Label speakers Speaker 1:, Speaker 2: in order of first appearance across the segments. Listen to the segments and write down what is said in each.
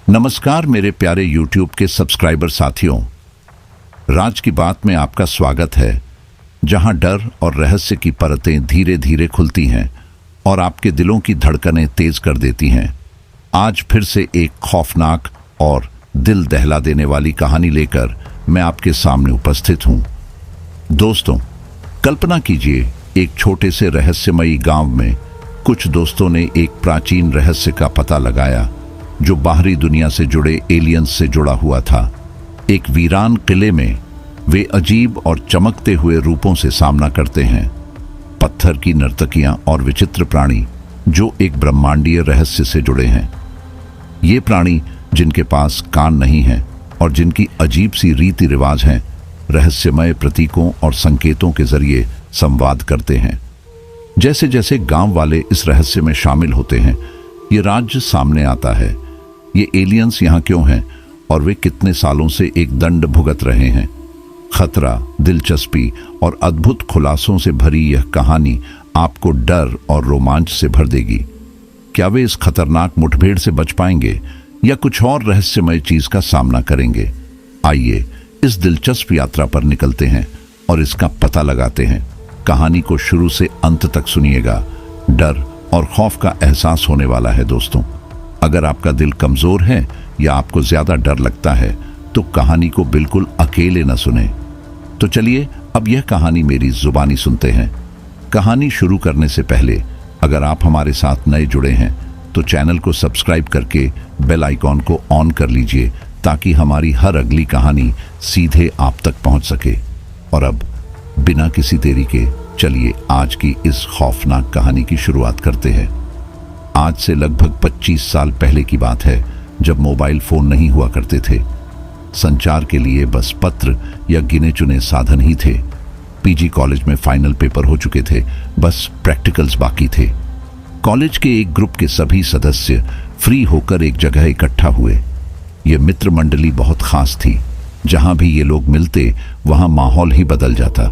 Speaker 1: नमस्कार मेरे प्यारे YouTube के सब्सक्राइबर साथियों, राज की बात में आपका स्वागत है, जहां डर और रहस्य की परतें धीरे धीरे खुलती हैं और आपके दिलों की धड़कनें तेज कर देती हैं। आज फिर से एक खौफनाक और दिल दहला देने वाली कहानी लेकर मैं आपके सामने उपस्थित हूं। दोस्तों, कल्पना कीजिए, एक छोटे से रहस्यमयी गांव में कुछ दोस्तों ने एक प्राचीन रहस्य का पता लगाया जो बाहरी दुनिया से जुड़े एलियंस से जुड़ा हुआ था। एक वीरान किले में वे अजीब और चमकते हुए रूपों से सामना करते हैं, पत्थर की नर्तकियां और विचित्र प्राणी जो एक ब्रह्मांडीय रहस्य से जुड़े हैं। ये प्राणी जिनके पास कान नहीं हैं और जिनकी अजीब सी रीति रिवाज हैं, रहस्यमय प्रतीकों और संकेतों के जरिए संवाद करते हैं। जैसे जैसे गांव वाले इस रहस्य में शामिल होते हैं, ये राज्य सामने आता है। ये एलियंस यहाँ क्यों हैं और वे कितने सालों से एक दंड भुगत रहे हैं। खतरा, दिलचस्पी और अद्भुत खुलासों से भरी यह कहानी आपको डर और रोमांच से भर देगी। क्या वे इस खतरनाक मुठभेड़ से बच पाएंगे या कुछ और रहस्यमय चीज का सामना करेंगे? आइए इस दिलचस्प यात्रा पर निकलते हैं और इसका पता लगाते हैं। कहानी को शुरू से अंत तक सुनिएगा। डर और खौफ का एहसास होने वाला है दोस्तों। अगर आपका दिल कमजोर है या आपको ज्यादा डर लगता है तो कहानी को बिल्कुल अकेले न सुने। तो चलिए अब यह कहानी मेरी जुबानी सुनते हैं। कहानी शुरू करने से पहले अगर आप हमारे साथ नए जुड़े हैं तो चैनल को सब्सक्राइब करके बेल आइकॉन को ऑन कर लीजिए ताकि हमारी हर अगली कहानी सीधे आप तक पहुंच सके। और अब बिना किसी देरी के चलिए आज की इस खौफनाक कहानी की शुरुआत करते हैं। आज से लगभग 25 साल पहले की बात है, जब मोबाइल फोन नहीं हुआ करते थे। संचार के लिए बस पत्र या गिने चुने साधन ही थे। पीजी कॉलेज में फाइनल पेपर हो चुके थे, बस प्रैक्टिकल्स बाकी थे। कॉलेज के एक ग्रुप के सभी सदस्य फ्री होकर एक जगह इकट्ठा हुए। ये मित्र मंडली बहुत खास थी। जहां भी ये लोग मिलते वहां माहौल ही बदल जाता।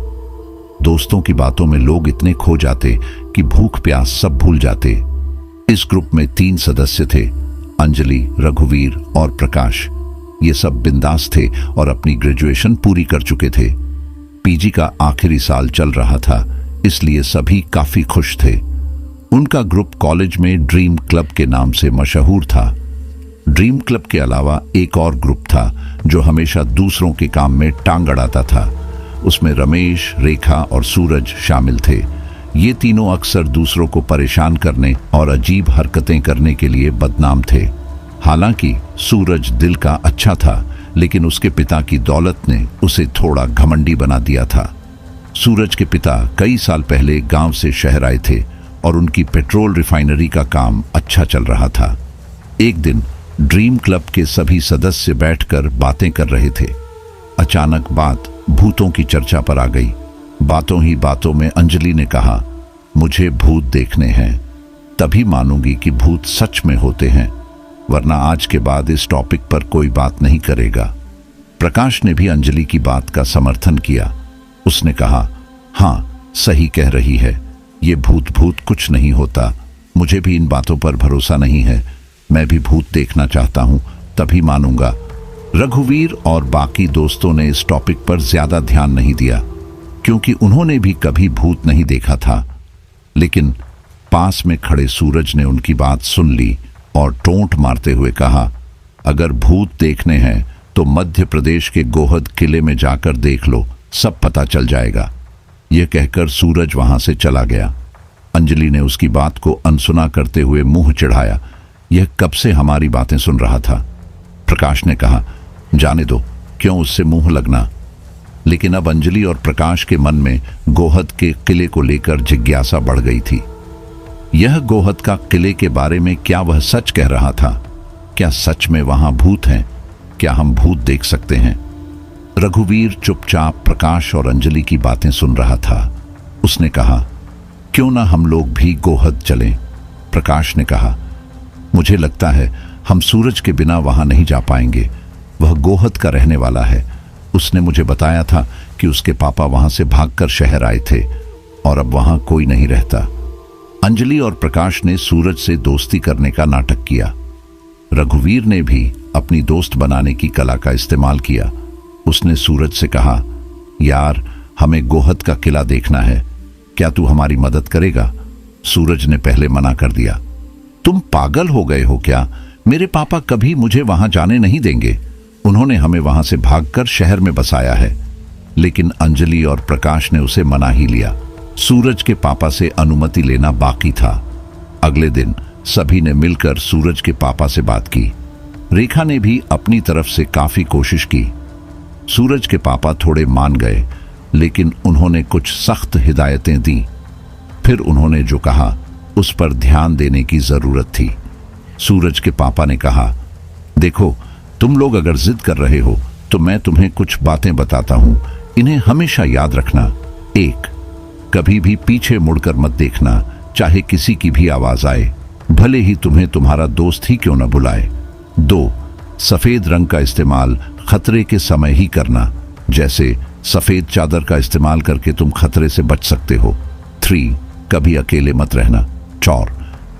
Speaker 1: दोस्तों की बातों में लोग इतने खो जाते कि भूख प्यास सब भूल जाते। इस ग्रुप में 3 सदस्य थे, अंजलि, रघुवीर और प्रकाश। ये सब बिंदास थे और अपनी ग्रेजुएशन पूरी कर चुके थे। पीजी का आखिरी साल चल रहा था, इसलिए सभी काफी खुश थे। उनका ग्रुप कॉलेज में ड्रीम क्लब के नाम से मशहूर था। ड्रीम क्लब के अलावा एक और ग्रुप था जो हमेशा दूसरों के काम में टांग अड़ाता था। उसमें रमेश, रेखा और सूरज शामिल थे। ये तीनों अक्सर दूसरों को परेशान करने और अजीब हरकतें करने के लिए बदनाम थे। हालांकि सूरज दिल का अच्छा था, लेकिन उसके पिता की दौलत ने उसे थोड़ा घमंडी बना दिया था। सूरज के पिता कई साल पहले गांव से शहर आए थे और उनकी पेट्रोल रिफाइनरी का काम अच्छा चल रहा था। एक दिन ड्रीम क्लब के सभी सदस्य बैठकर बातें कर रहे थे। अचानक बात भूतों की चर्चा पर आ गई। बातों ही बातों में अंजलि ने कहा, मुझे भूत देखने हैं, तभी मानूंगी कि भूत सच में होते हैं, वरना आज के बाद इस टॉपिक पर कोई बात नहीं करेगा। प्रकाश ने भी अंजलि की बात का समर्थन किया। उसने कहा, हाँ सही कह रही है, ये भूत कुछ नहीं होता। मुझे भी इन बातों पर भरोसा नहीं है। मैं भी भूत देखना चाहता हूं, तभी मानूंगा। रघुवीर और बाकी दोस्तों ने इस टॉपिक पर ज्यादा ध्यान नहीं दिया क्योंकि उन्होंने भी कभी भूत नहीं देखा था। लेकिन पास में खड़े सूरज ने उनकी बात सुन ली और टोंट मारते हुए कहा, अगर भूत देखने हैं तो मध्य प्रदेश के गोहद किले में जाकर देख लो, सब पता चल जाएगा। यह कहकर सूरज वहां से चला गया। अंजलि ने उसकी बात को अनसुना करते हुए मुंह चिढ़ाया। यह कब से हमारी बातें सुन रहा था। प्रकाश ने कहा, जाने दो, क्यों उससे मुंह लगना। लेकिन अब अंजलि और प्रकाश के मन में गोहद के किले को लेकर जिज्ञासा बढ़ गई थी। यह गोहद का किले के बारे में क्या वह सच कह रहा था? क्या सच में वहां भूत हैं? क्या हम भूत देख सकते हैं? रघुवीर चुपचाप प्रकाश और अंजलि की बातें सुन रहा था। उसने कहा, क्यों ना हम लोग भी गोहद चलें? प्रकाश ने कहा, मुझे लगता है हम सूरज के बिना वहां नहीं जा पाएंगे। वह गोहद का रहने वाला है। उसने मुझे बताया था कि उसके पापा वहां से भागकर शहर आए थे और अब वहां कोई नहीं रहता। अंजलि और प्रकाश ने सूरज से दोस्ती करने का नाटक किया। रघुवीर ने भी अपनी दोस्त बनाने की कला का इस्तेमाल किया। उसने सूरज से कहा, यार हमें गोहद का किला देखना है, क्या तू हमारी मदद करेगा? सूरज ने पहले मना कर दिया। तुम पागल हो गए हो क्या? मेरे पापा कभी मुझे वहां जाने नहीं देंगे। उन्होंने हमें वहां से भागकर शहर में बसाया है। लेकिन अंजलि और प्रकाश ने उसे मना ही लिया। सूरज के पापा से अनुमति लेना बाकी था। अगले दिन सभी ने मिलकर सूरज के पापा से बात की। रेखा ने भी अपनी तरफ से काफी कोशिश की। सूरज के पापा थोड़े मान गए, लेकिन उन्होंने कुछ सख्त हिदायतें दी। फिर उन्होंने जो कहा उस पर ध्यान देने की जरूरत थी। सूरज के पापा ने कहा, देखो तुम लोग अगर जिद कर रहे हो तो मैं तुम्हें कुछ बातें बताता हूं, इन्हें हमेशा याद रखना। 1, कभी भी पीछे मुड़कर मत देखना, चाहे किसी की भी आवाज आए, भले ही तुम्हें तुम्हारा दोस्त ही क्यों न बुलाए। 2, सफेद रंग का इस्तेमाल खतरे के समय ही करना, जैसे सफेद चादर का इस्तेमाल करके तुम खतरे से बच सकते हो। 3, कभी अकेले मत रहना। 4,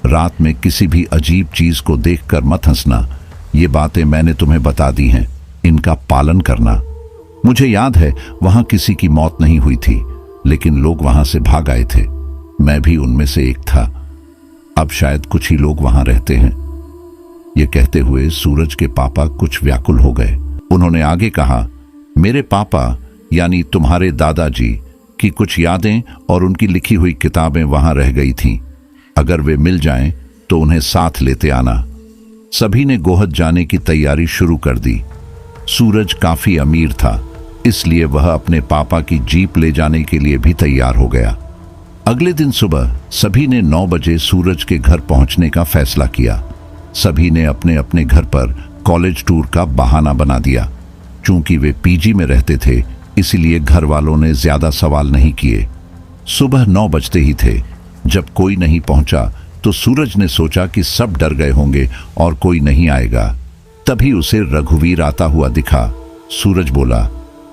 Speaker 1: रात में किसी भी अजीब चीज को देखकर मत हंसना। ये बातें मैंने तुम्हें बता दी हैं, इनका पालन करना। मुझे याद है वहां किसी की मौत नहीं हुई थी, लेकिन लोग वहां से भाग आए थे। मैं भी उनमें से एक था। अब शायद कुछ ही लोग वहां रहते हैं। ये कहते हुए सूरज के पापा कुछ व्याकुल हो गए। उन्होंने आगे कहा, मेरे पापा यानी तुम्हारे दादाजी की कुछ यादें और उनकी लिखी हुई किताबें वहां रह गई थीं। अगर वे मिल जाएं तो उन्हें साथ लेते आना। सभी ने गोहद जाने की तैयारी शुरू कर दी। सूरज काफी अमीर था, इसलिए वह अपने पापा की जीप ले जाने के लिए भी तैयार हो गया। अगले दिन सुबह सभी ने 9 बजे सूरज के घर पहुंचने का फैसला किया। सभी ने अपने अपने घर पर कॉलेज टूर का बहाना बना दिया। चूंकि वे पीजी में रहते थे, इसलिए घर वालों ने ज्यादा सवाल नहीं किए। सुबह 9 बजते ही थे। जब कोई नहीं पहुंचा तो सूरज ने सोचा कि सब डर गए होंगे और कोई नहीं आएगा। तभी उसे रघुवीर आता हुआ दिखा। सूरज बोला,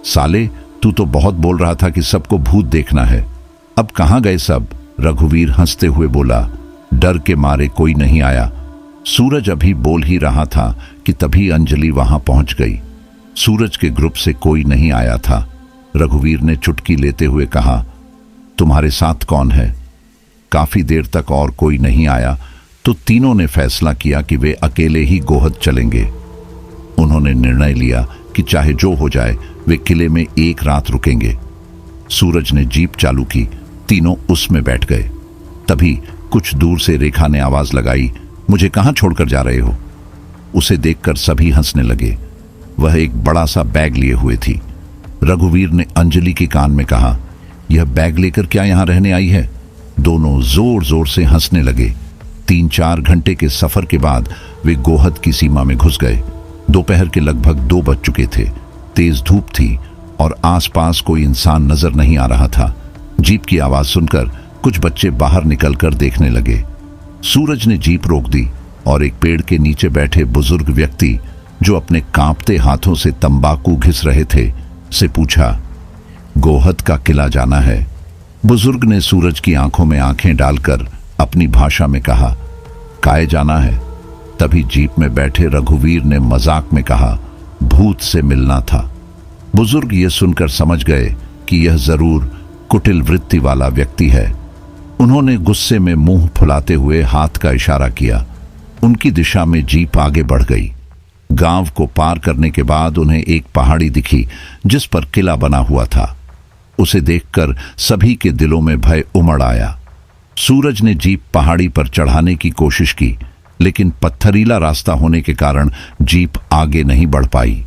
Speaker 1: साले तू तो बहुत बोल रहा था कि सबको भूत देखना है, अब कहां गए सब? रघुवीर हंसते हुए बोला, डर के मारे कोई नहीं आया। सूरज अभी बोल ही रहा था कि तभी अंजलि वहां पहुंच गई। सूरज के ग्रुप से कोई नहीं आया था। रघुवीर ने चुटकी लेते हुए कहा, तुम्हारे साथ कौन है? काफी देर तक और कोई नहीं आया तो तीनों ने फैसला किया कि वे अकेले ही गोहद चलेंगे। उन्होंने निर्णय लिया कि चाहे जो हो जाए वे किले में एक रात रुकेंगे। सूरज ने जीप चालू की, तीनों उसमें बैठ गए। तभी कुछ दूर से रेखा ने आवाज लगाई, मुझे कहां छोड़कर जा रहे हो? उसे देखकर सभी हंसने लगे। वह एक बड़ा सा बैग लिए हुए थी। रघुवीर ने अंजलि के कान में कहा, यह बैग लेकर क्या यहां रहने आई है? दोनों जोर जोर से हंसने लगे। 3-4 घंटे के सफर के बाद वे गोहद की सीमा में घुस गए। दोपहर के लगभग 2 बज चुके थे। तेज धूप थी और आसपास कोई इंसान नजर नहीं आ रहा था। जीप की आवाज सुनकर कुछ बच्चे बाहर निकलकर देखने लगे। सूरज ने जीप रोक दी और एक पेड़ के नीचे बैठे बुजुर्ग व्यक्ति जो अपने कांपते हाथों से तंबाकू घिस रहे थे से पूछा, गोहद का किला जाना है? बुजुर्ग ने सूरज की आंखों में आंखें डालकर अपनी भाषा में कहा, काहे जाना है? तभी जीप में बैठे रघुवीर ने मजाक में कहा, भूत से मिलना था। बुजुर्ग ये सुनकर समझ गए कि यह जरूर कुटिल वृत्ति वाला व्यक्ति है। उन्होंने गुस्से में मुंह फुलाते हुए हाथ का इशारा किया। उनकी दिशा में जीप आगे बढ़ गई। गांव को पार करने के बाद उन्हें एक पहाड़ी दिखी जिस पर किला बना हुआ था। उसे देखकर सभी के दिलों में भय उमड़ आया। सूरज ने जीप पहाड़ी पर चढ़ाने की कोशिश की, लेकिन पत्थरीला रास्ता होने के कारण जीप आगे नहीं बढ़ पाई।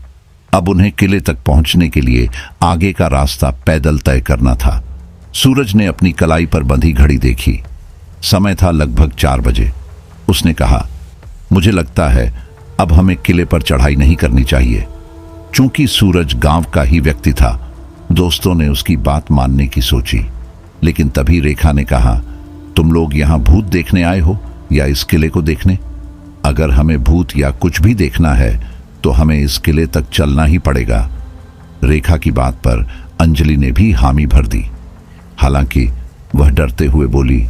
Speaker 1: अब उन्हें किले तक पहुंचने के लिए आगे का रास्ता पैदल तय करना था। सूरज ने अपनी कलाई पर बंधी घड़ी देखी। समय था लगभग 4 बजे। उसने कहा, मुझे लगता है अब हमें किले पर चढ़ाई नहीं करनी चाहिए। चूंकि सूरज गांव का ही व्यक्ति था, दोस्तों ने उसकी बात मानने की सोची। लेकिन तभी रेखा ने कहा, तुम लोग यहां भूत देखने आए हो या इस किले को देखने? अगर हमें भूत या कुछ भी देखना है तो हमें इस किले तक चलना ही पड़ेगा। रेखा की बात पर अंजलि ने भी हामी भर दी। हालांकि वह डरते हुए बोली,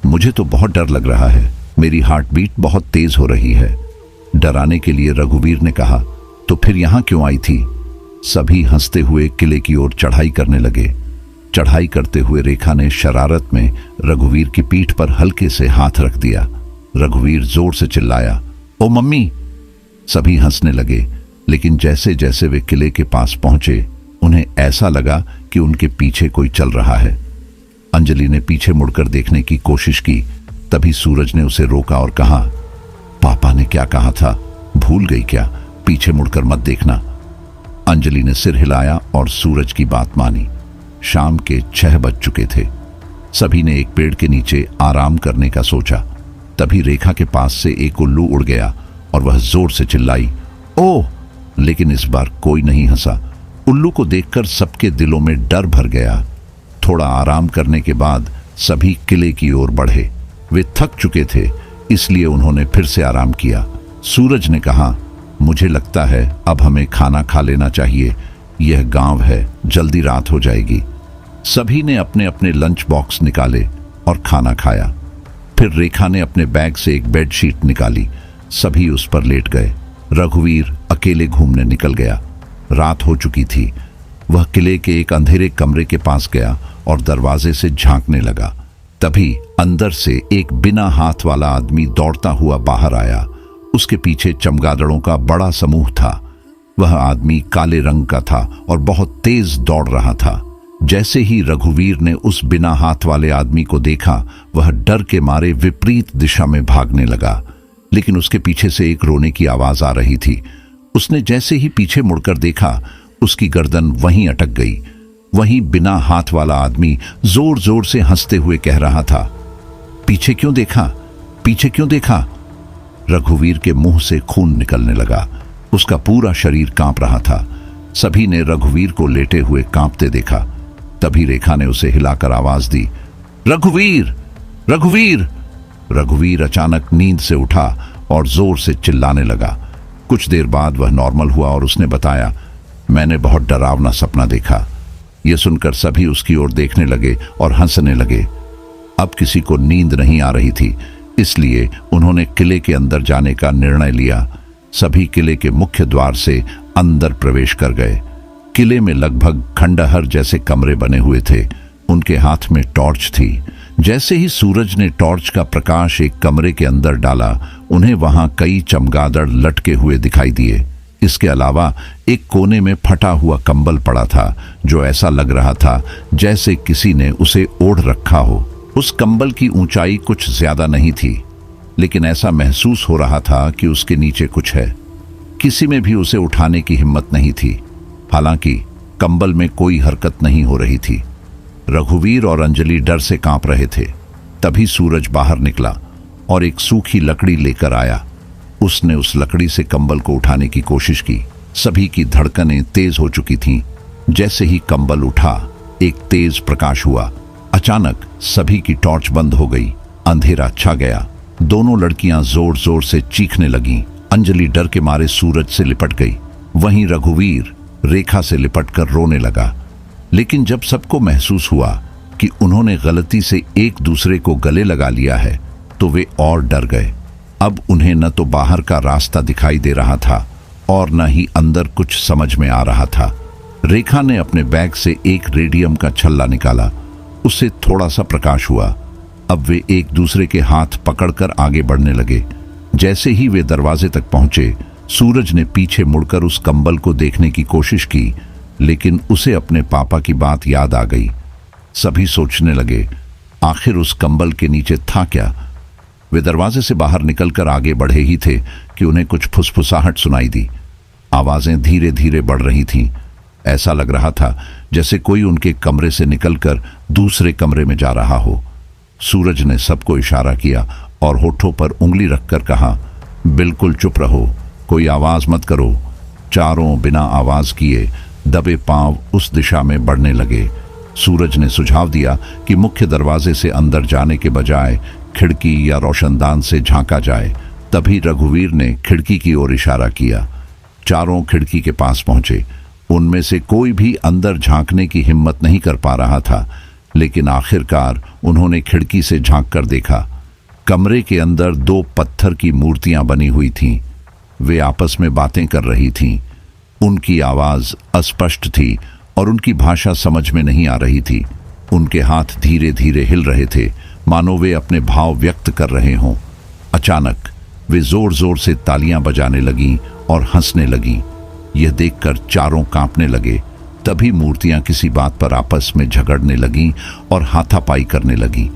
Speaker 1: मुझे तो बहुत डर लग रहा है, मेरी हार्ट बीट बहुत तेज हो रही है। डराने के लिए रघुवीर ने कहा, तो फिर यहां क्यों आई थी? सभी हंसते हुए किले की ओर चढ़ाई करने लगे। चढ़ाई करते हुए रेखा ने शरारत में रघुवीर की पीठ पर हल्के से हाथ रख दिया। रघुवीर जोर से चिल्लाया, ओ मम्मी! सभी हंसने लगे, लेकिन जैसे जैसे वे किले के पास पहुंचे उन्हें ऐसा लगा कि उनके पीछे कोई चल रहा है। अंजलि ने पीछे मुड़कर देखने की कोशिश की, तभी सूरज ने उसे रोका और कहा, पापा ने क्या कहा था, भूल गई क्या? पीछे मुड़कर मत देखना। अंजलि ने सिर हिलाया और सूरज की बात मानी। शाम के 6 बज चुके थे। सभी ने एक पेड़ के नीचे आराम करने का सोचा। तभी रेखा के पास से एक उल्लू उड़ गया और वह जोर से चिल्लाई, ओह! लेकिन इस बार कोई नहीं हंसा। उल्लू को देखकर सबके दिलों में डर भर गया। थोड़ा आराम करने के बाद सभी किले की ओर बढ़े। वे थक चुके थे, इसलिए उन्होंने फिर से आराम किया। सूरज ने कहा, मुझे लगता है अब हमें खाना खा लेना चाहिए। यह गांव है, जल्दी रात हो जाएगी। सभी ने अपने अपने लंच बॉक्स निकाले और खाना खाया। फिर रेखा ने अपने बैग से एक बेडशीट निकाली। सभी उस पर लेट गए। रघुवीर अकेले घूमने निकल गया। रात हो चुकी थी। वह किले के एक अंधेरे कमरे के पास गया और दरवाजे से झांकने लगा। तभी अंदर से एक बिना हाथ वाला आदमी दौड़ता हुआ बाहर आया। उसके पीछे चमगादड़ों का बड़ा समूह था। वह आदमी काले रंग का था और बहुत तेज दौड़ रहा था। जैसे ही रघुवीर ने उस बिना हाथ वाले आदमी को देखा, वह डर के मारे विपरीत दिशा में भागने लगा। लेकिन उसके पीछे से एक रोने की आवाज आ रही थी। उसने जैसे ही पीछे मुड़कर देखा, उसकी गर्दन वहीं अटक गई। वहीं बिना हाथ वाला आदमी जोर जोर से हंसते हुए कह रहा था, पीछे क्यों देखा, पीछे क्यों देखा? रघुवीर के मुंह से खून निकलने लगा। उसका पूरा शरीर कांप रहा था। सभी ने रघुवीर को लेटे हुए कांपते देखा। तभी रेखा ने उसे हिलाकर आवाज दी, रघुवीर! रघुवीर! रघुवीर अचानक नींद से उठा और जोर से चिल्लाने लगा। कुछ देर बाद वह नॉर्मल हुआ और उसने बताया, मैंने बहुत डरावना सपना देखा। यह सुनकर सभी उसकी ओर देखने लगे और हंसने लगे। अब किसी को नींद नहीं आ रही थी, इसलिए उन्होंने किले के अंदर जाने का निर्णय लिया। सभी किले के मुख्य द्वार से अंदर प्रवेश कर गए। किले में लगभग खंडहर जैसे कमरे बने हुए थे। उनके हाथ में टॉर्च थी। जैसे ही सूरज ने टॉर्च का प्रकाश एक कमरे के अंदर डाला, उन्हें वहां कई चमगादड़ लटके हुए दिखाई दिए। इसके अलावा एक कोने में फटा हुआ कंबल पड़ा था, जो ऐसा लग रहा था जैसे किसी ने उसे ओढ़ रखा हो। उस कंबल की ऊंचाई कुछ ज्यादा नहीं थी, लेकिन ऐसा महसूस हो रहा था कि उसके नीचे कुछ है। किसी में भी उसे उठाने की हिम्मत नहीं थी। हालांकि कंबल में कोई हरकत नहीं हो रही थी। रघुवीर और अंजलि डर से कांप रहे थे। तभी सूरज बाहर निकला और एक सूखी लकड़ी लेकर आया। उसने उस लकड़ी से कंबल को उठाने की कोशिश की। सभी की धड़कनें तेज हो चुकी थीं। जैसे ही कंबल उठा, एक तेज प्रकाश हुआ। अचानक सभी की टॉर्च बंद हो गई। अंधेरा छा गया। दोनों लड़कियां जोर जोर से चीखने लगीं। अंजलि डर के मारे सूरज से लिपट गई। वहीं रघुवीर रेखा से लिपटकर रोने लगा। लेकिन जब सबको महसूस हुआ कि उन्होंने गलती से एक दूसरे को गले लगा लिया है, तो वे और डर गए। अब उन्हें न तो बाहर का रास्ता दिखाई दे रहा था और न ही अंदर कुछ समझ में आ रहा था। रेखा ने अपने बैग से एक रेडियम का छल्ला निकाला। उससे थोड़ा सा प्रकाश हुआ। अब वे एक दूसरे के हाथ पकड़कर आगे बढ़ने लगे। जैसे ही वे दरवाजे तक पहुंचे, सूरज ने पीछे मुड़कर उस कंबल को देखने की कोशिश की, लेकिन उसे अपने पापा की बात याद आ गई। सभी सोचने लगे, आखिर उस कंबल के नीचे था क्या? वे दरवाजे से बाहर निकलकर आगे बढ़े ही थे कि उन्हें कुछ फुसफुसाहट सुनाई दी। आवाजें धीरे धीरे बढ़ रही थीं। ऐसा लग रहा था जैसे कोई उनके कमरे से निकलकर दूसरे कमरे में जा रहा हो। सूरज ने सबको इशारा किया और होठों पर उंगली रखकर कहा, बिल्कुल चुप रहो, कोई आवाज मत करो। चारों बिना आवाज किए दबे पांव उस दिशा में बढ़ने लगे। सूरज ने सुझाव दिया कि मुख्य दरवाजे से अंदर जाने के बजाय खिड़की या रोशनदान से झांका जाए। तभी रघुवीर ने खिड़की की ओर इशारा किया। चारों खिड़की के पास पहुंचे। उनमें से कोई भी अंदर झांकने की हिम्मत नहीं कर पा रहा था, लेकिन आखिरकार उन्होंने खिड़की से झांक कर देखा। कमरे के अंदर 2 पत्थर की मूर्तियां बनी हुई थीं। वे आपस में बातें कर रही थीं। उनकी आवाज अस्पष्ट थी और उनकी भाषा समझ में नहीं आ रही थी। उनके हाथ धीरे धीरे हिल रहे थे, मानो वे अपने भाव व्यक्त कर रहे हों। अचानक वे जोर जोर से तालियां बजाने लगीं और हंसने लगीं। यह देखकर चारों कांपने लगे। तभी मूर्तियां किसी बात पर आपस में झगड़ने लगीं और हाथापाई करने लगीं।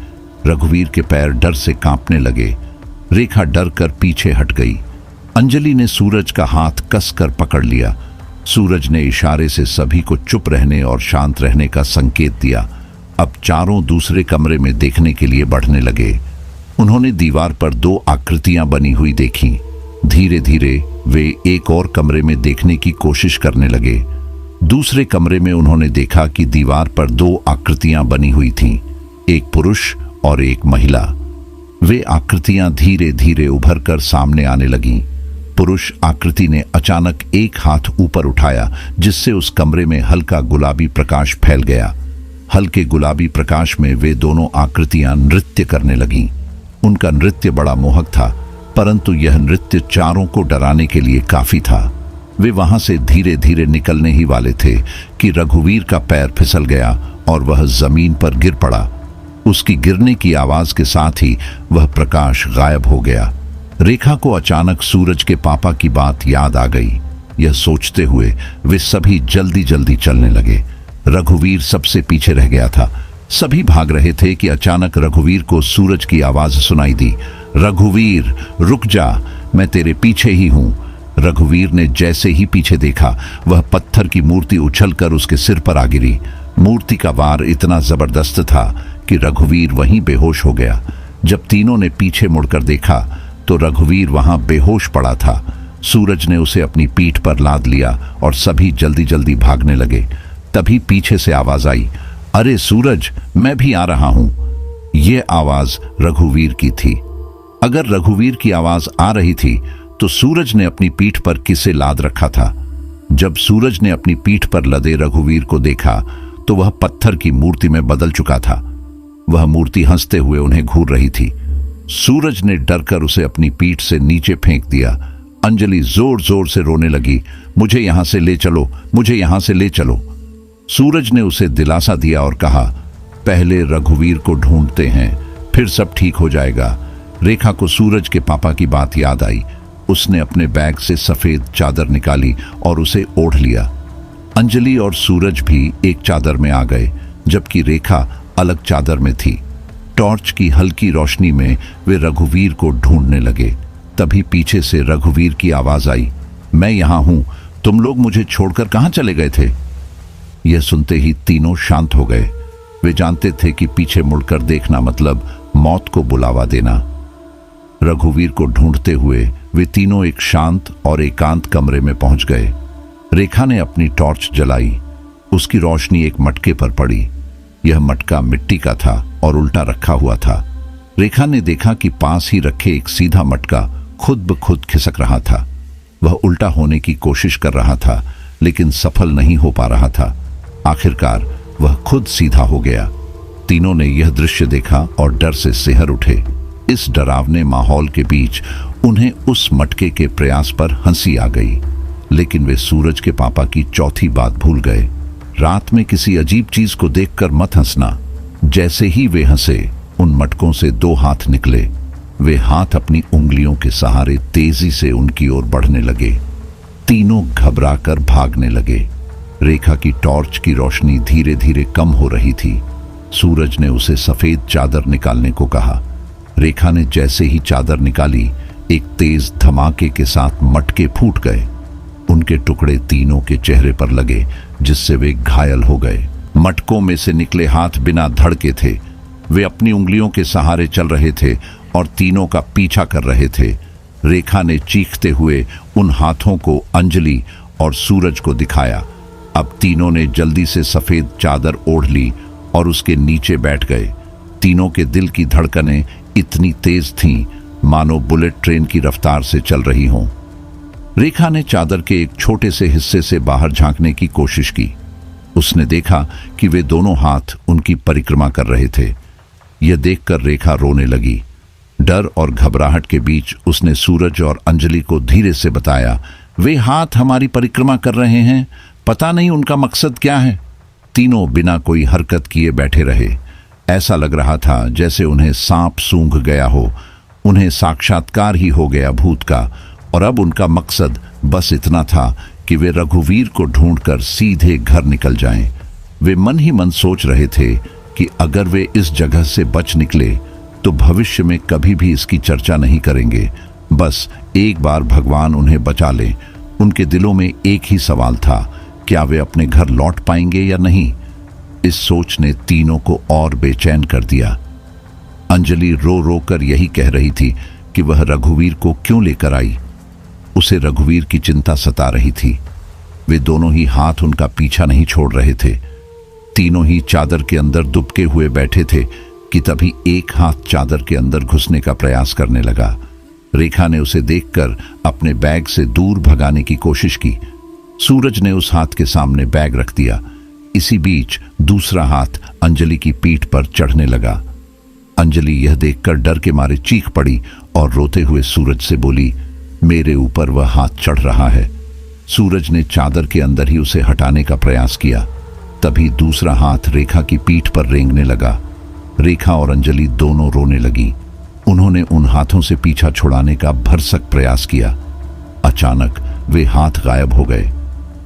Speaker 1: रघुवीर के पैर डर से कांपने लगे। रेखा डर कर पीछे हट गई। अंजलि ने सूरज का हाथ कसकर पकड़ लिया। सूरज ने इशारे से सभी को चुप रहने और शांत रहने का संकेत दिया। अब चारों दूसरे कमरे में देखने के लिए बढ़ने लगे। उन्होंने दीवार पर 2 आकृतियां बनी हुई देखी। धीरे धीरे वे एक और कमरे में देखने की कोशिश करने लगे। दूसरे कमरे में उन्होंने देखा कि दीवार पर 2 आकृतियां बनी हुई थीं, एक पुरुष और एक महिला। वे आकृतियां धीरे धीरे उभर कर सामने आने लगीं। पुरुष आकृति ने अचानक एक हाथ ऊपर उठाया, जिससे उस कमरे में हल्का गुलाबी प्रकाश फैल गया। हल्के गुलाबी प्रकाश में वे दोनों आकृतियां नृत्य करने लगीं। उनका नृत्य बड़ा मोहक था, परंतु यह नृत्य चारों को डराने के लिए काफी था। वे वहां से धीरे धीरे निकलने ही वाले थे कि रघुवीर का पैर फिसल गया और वह जमीन पर गिर पड़ा। उसकी गिरने की आवाज के साथ ही वह प्रकाश गायब हो गया। रेखा को अचानक सूरज के पापा की बात याद आ गई। यह सोचते हुए वे सभी जल्दी जल्दी चलने लगे। रघुवीर सबसे पीछे रह गया था। सभी भाग रहे थे कि अचानक रघुवीर को सूरज की आवाज सुनाई दी। रघुवीर, रुक जा, मैं तेरे पीछे ही हूं। रघुवीर ने जैसे ही पीछे देखा, वह पत्थर की मूर्ति उछलकर उसके सिर पर आ गिरी। मूर्ति का वार इतना जबरदस्त था कि रघुवीर वहीं बेहोश हो गया। जब तीनों ने पीछे मुड़कर देखा तो रघुवीर वहां बेहोश पड़ा था। सूरज ने उसे अपनी पीठ पर लाद लिया और सभी जल्दी जल्दी भागने लगे। तभी पीछे से आवाज आई, अरे सूरज, मैं भी आ रहा हूं। यह आवाज रघुवीर की थी। अगर रघुवीर की आवाज आ रही थी तो सूरज ने अपनी पीठ पर किसे लाद रखा था। जब सूरज ने अपनी पीठ पर लदे रघुवीर को देखा तो वह पत्थर की मूर्ति में बदल चुका था। वह मूर्ति हंसते हुए उन्हें घूर रही थी। सूरज ने डरकर उसे अपनी पीठ से नीचे फेंक दिया। अंजलि जोर जोर से रोने लगी, मुझे यहां से ले चलो, मुझे यहां से ले चलो। सूरज ने उसे दिलासा दिया और कहा, पहले रघुवीर को ढूंढते हैं, फिर सब ठीक हो जाएगा। रेखा को सूरज के पापा की बात याद आई। उसने अपने बैग से सफेद चादर निकाली और उसे ओढ़ लिया। अंजलि और सूरज भी एक चादर में आ गए, जबकि रेखा अलग चादर में थी। टॉर्च की हल्की रोशनी में वे रघुवीर को ढूंढने लगे। तभी पीछे से रघुवीर की आवाज आई, मैं यहां हूं, तुम लोग मुझे छोड़कर कहां चले गए थे। यह सुनते ही तीनों शांत हो गए। वे जानते थे कि पीछे मुड़कर देखना मतलब मौत को बुलावा देना। रघुवीर को ढूंढते हुए वे तीनों एक शांत और एकांत कमरे में पहुंच गए। रेखा ने अपनी टॉर्च जलाई। उसकी रोशनी एक मटके पर पड़ी। यह मटका मिट्टी का था और उल्टा रखा हुआ था। रेखा ने देखा कि पास ही रखे एक सीधा मटका खुद ब खुद खिसक रहा था। वह उल्टा होने की कोशिश कर रहा था, लेकिन सफल नहीं हो पा रहा था। आखिरकार वह खुद सीधा हो गया। तीनों ने यह दृश्य देखा और डर से सिहर उठे। इस डरावने माहौल के बीच उन्हें उस मटके के प्रयास पर हंसी आ गई, लेकिन वे सूरज के पापा की चौथी बात भूल गए। रात में किसी अजीब चीज को देखकर मत हंसना। जैसे ही वे हंसे, उन मटकों से 2 हाथ निकले। वे हाथ अपनी उंगलियों के सहारे तेजी से उनकी ओर बढ़ने लगे। तीनों घबराकर भागने लगे। रेखा की टॉर्च की रोशनी धीरे धीरे कम हो रही थी। सूरज ने उसे सफेद चादर निकालने को कहा। रेखा ने जैसे ही चादर निकाली, एक तेज धमाके के साथ मटके फूट गए। उनके टुकड़े तीनों के चेहरे पर लगे, जिससे वे घायल हो गए। मटकों में से निकले हाथ बिना धड़ के थे। वे अपनी उंगलियों के सहारे चल रहे थे और तीनों का पीछा कर रहे थे। रेखा ने चीखते हुए उन हाथों को अंजलि और सूरज को दिखाया। अब तीनों ने जल्दी से सफेद चादर ओढ़ ली और उसके नीचे बैठ गए। तीनों के दिल की धड़कनें इतनी तेज थीं, मानो बुलेट ट्रेन की रफ्तार से चल रही हों। रेखा ने चादर के एक छोटे से हिस्से से बाहर झांकने की कोशिश की। उसने देखा कि वे दोनों हाथ उनकी परिक्रमा कर रहे थे। यह देखकर रेखा रोने लगी। डर और घबराहट के बीच उसने सूरज और अंजलि को धीरे से बताया, वे हाथ हमारी परिक्रमा कर रहे हैं, पता नहीं उनका मकसद क्या है। तीनों बिना कोई हरकत किए बैठे रहे। ऐसा लग रहा था जैसे उन्हें सांप सूंघ गया हो, उन्हें साक्षात्कार ही हो गया भूत का, और अब उनका मकसद बस इतना था कि वे रघुवीर को ढूंढकर सीधे घर निकल जाएं। वे मन ही मन सोच रहे थे कि अगर वे इस जगह से बच निकले तो भविष्य में कभी भी इसकी चर्चा नहीं करेंगे। बस एक बार भगवान उन्हें बचा ले। उनके दिलों में एक ही सवाल था, क्या वे अपने घर लौट पाएंगे या नहीं। इस सोच ने तीनों को और बेचैन कर दिया। अंजलि रो रो कर यही कह रही थी कि वह रघुवीर को क्यों लेकर आई। उसे रघुवीर की चिंता सता रही थी। वे दोनों ही हाथ उनका पीछा नहीं छोड़ रहे थे। तीनों ही चादर के अंदर दुबके हुए बैठे थे कि तभी एक हाथ चादर के अंदर घुसने का प्रयास करने लगा। रेखा ने उसे देखकर अपने बैग से दूर भगाने की कोशिश की। सूरज ने उस हाथ के सामने बैग रख दिया। इसी बीच दूसरा हाथ अंजलि की पीठ पर चढ़ने लगा। अंजलि यह देखकर डर के मारे चीख पड़ी और रोते हुए सूरज से बोली, मेरे ऊपर वह हाथ चढ़ रहा है। सूरज ने चादर के अंदर ही उसे हटाने का प्रयास किया। तभी दूसरा हाथ रेखा की पीठ पर रेंगने लगा। रेखा और अंजलि दोनों रोने लगी। उन्होंने उन हाथों से पीछा छुड़ाने का भरसक प्रयास किया। अचानक वे हाथ गायब हो गए।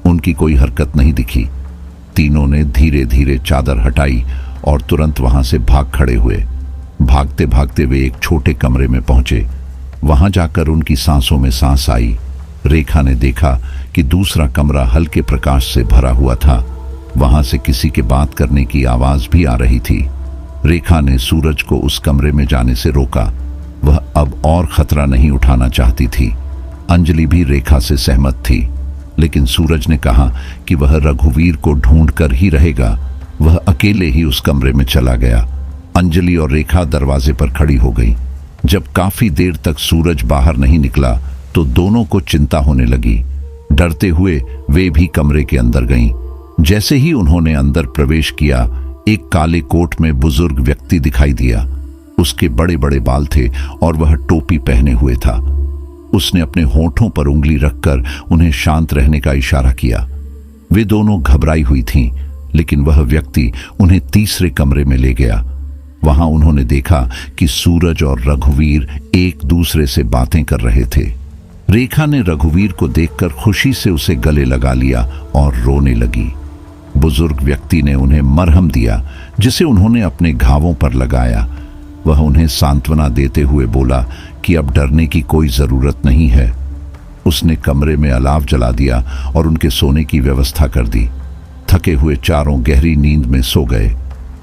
Speaker 1: उनकी कोई हरकत नहीं दिखी। तीनों ने धीरे धीरे चादर हटाई और तुरंत वहां से भाग खड़े हुए। भागते भागते वे एक छोटे कमरे में पहुंचे। वहां जाकर उनकी सांसों में सांस आई। रेखा ने देखा कि दूसरा कमरा हल्के प्रकाश से भरा हुआ था। वहां से किसी के बात करने की आवाज भी आ रही थी। रेखा ने सूरज को उस कमरे में जाने से रोका। वह अब और खतरा नहीं उठाना चाहती थी। अंजलि भी रेखा से सहमत थी, लेकिन सूरज ने कहा कि वह रघुवीर को ढूंढ कर ही रहेगा। वह अकेले ही उस कमरे में चला गया। अंजलि और रेखा दरवाजे पर खड़ी हो गई। जब काफी देर तक सूरज बाहर नहीं निकला तो दोनों को चिंता होने लगी। डरते हुए वे भी कमरे के अंदर गईं। जैसे ही उन्होंने अंदर प्रवेश किया, एक काले कोट में बुजुर्ग व्यक्ति दिखाई दिया। उसके बड़े बड़े बाल थे और वह टोपी पहने हुए था। उसने अपने होठों पर उंगली रखकर उन्हें शांत रहने का इशारा किया। वे दोनों घबराई हुई थीं, लेकिन वह व्यक्ति उन्हें तीसरे कमरे में ले गया। वहां उन्होंने देखा कि सूरज और रघुवीर एक दूसरे से बातें कर रहे थे। रेखा ने रघुवीर को देखकर खुशी से उसे गले लगा लिया और रोने लगी। बुजुर्ग व्यक्ति ने उन्हें मरहम दिया, जिसे उन्होंने अपने घावों पर लगाया। वह उन्हें सांत्वना देते हुए बोला कि अब डरने की कोई जरूरत नहीं है। उसने कमरे में अलाव जला दिया और उनके सोने की व्यवस्था कर दी। थके हुए चारों गहरी नींद में सो गए।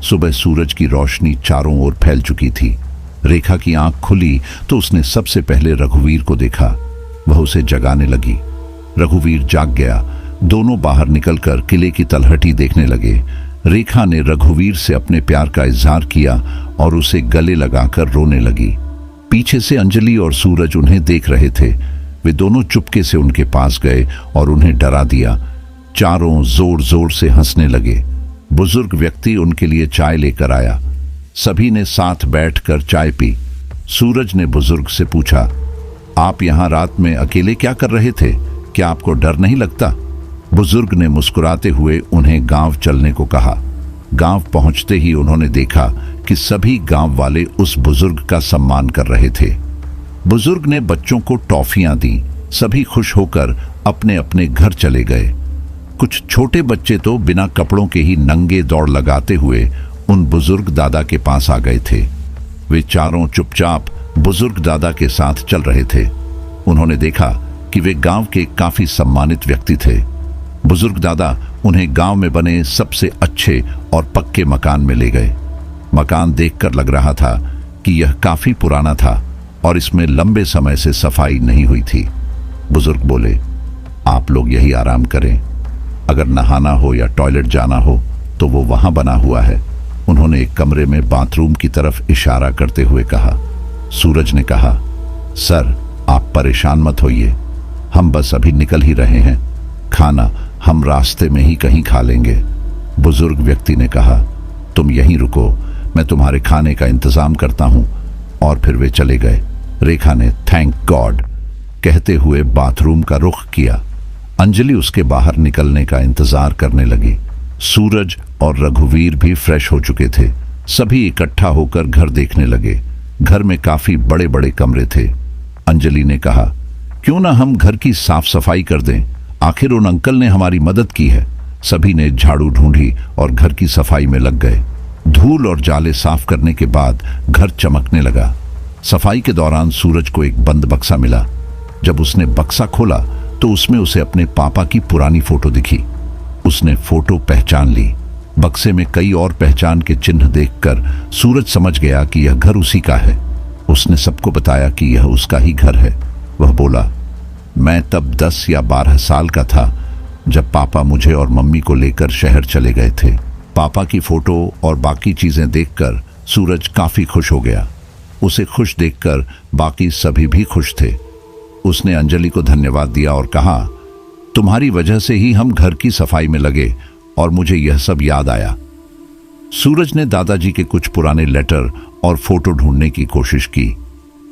Speaker 1: सुबह सूरज की रोशनी चारों ओर फैल चुकी थी। रेखा की आंख खुली तो उसने सबसे पहले रघुवीर को देखा। वह उसे जगाने लगी। रघुवीर जाग गया। दोनों बाहर निकलकर किले की तलहटी देखने लगे। रेखा ने रघुवीर से अपने प्यार का इजहार किया और उसे गले लगाकर रोने लगी। पीछे से अंजलि और सूरज उन्हें देख रहे थे। वे दोनों चुपके से उनके पास गए और उन्हें डरा दिया। चारों जोर जोर से हंसने लगे। बुजुर्ग व्यक्ति उनके लिए चाय लेकर आया। सभी ने साथ बैठकर चाय पी। सूरज ने बुजुर्ग से पूछा, आप यहां रात में अकेले क्या कर रहे थे? क्या आपको डर नहीं लगता? बुजुर्ग ने मुस्कुराते हुए उन्हें गांव चलने को कहा। गांव पहुंचते ही उन्होंने देखा कि सभी गांव वाले उस बुजुर्ग का सम्मान कर रहे थे। बुजुर्ग ने बच्चों को टॉफियां दी। सभी खुश होकर अपने अपने घर चले गए। कुछ छोटे बच्चे तो बिना कपड़ों के ही नंगे दौड़ लगाते हुए उन बुजुर्ग दादा के पास आ गए थे। वे चारों चुपचाप बुजुर्ग दादा के साथ चल रहे थे। उन्होंने देखा कि वे गांव के काफी सम्मानित व्यक्ति थे। बुजुर्ग दादा उन्हें गांव में बने सबसे अच्छे और पक्के मकान में ले गए। मकान देखकर लग रहा था कि यह काफी पुराना था और इसमें लंबे समय से सफाई नहीं हुई थी। बुजुर्ग बोले, आप लोग यही आराम करें। अगर नहाना हो या टॉयलेट जाना हो तो वो वहां बना हुआ है। उन्होंने एक कमरे में बाथरूम की तरफ इशारा करते हुए कहा। सूरज ने कहा, सर आप परेशान मत होइए, हम बस अभी निकल ही रहे हैं। खाना हम रास्ते में ही कहीं खा लेंगे। बुजुर्ग व्यक्ति ने कहा, तुम यहीं रुको, मैं तुम्हारे खाने का इंतजाम करता हूं। और फिर वे चले गए। रेखा ने थैंक गॉड कहते हुए बाथरूम का रुख किया। अंजलि उसके बाहर निकलने का इंतजार करने लगी। सूरज और रघुवीर भी फ्रेश हो चुके थे। सभी इकट्ठा होकर घर देखने लगे। घर में काफी बड़े बड़े कमरे थे। अंजलि ने कहा, क्यों ना हम घर की साफ सफाई कर दें, आखिर उन अंकल ने हमारी मदद की है। सभी ने झाड़ू ढूंढी और घर की सफाई में लग गए। धूल और जाले साफ करने के बाद घर चमकने लगा। सफाई के दौरान सूरज को एक बंद बक्सा मिला। जब उसने बक्सा खोला तो उसमें उसे अपने पापा की पुरानी फोटो दिखी। उसने फोटो पहचान ली। बक्से में कई और पहचान के चिन्ह देखकर सूरज समझ गया कि यह घर उसी का है। उसने सबको बताया कि यह उसका ही घर है। वह बोला, मैं तब 10 या 12 साल का था जब पापा मुझे और मम्मी को लेकर शहर चले गए थे। पापा की फोटो और बाकी चीजें देखकर सूरज काफी खुश हो गया। उसे खुश देखकर बाकी सभी भी खुश थे। उसने अंजलि को धन्यवाद दिया और कहा, तुम्हारी वजह से ही हम घर की सफाई में लगे और मुझे यह सब याद आया। सूरज ने दादाजी के कुछ पुराने लेटर और फोटो ढूंढने की कोशिश की।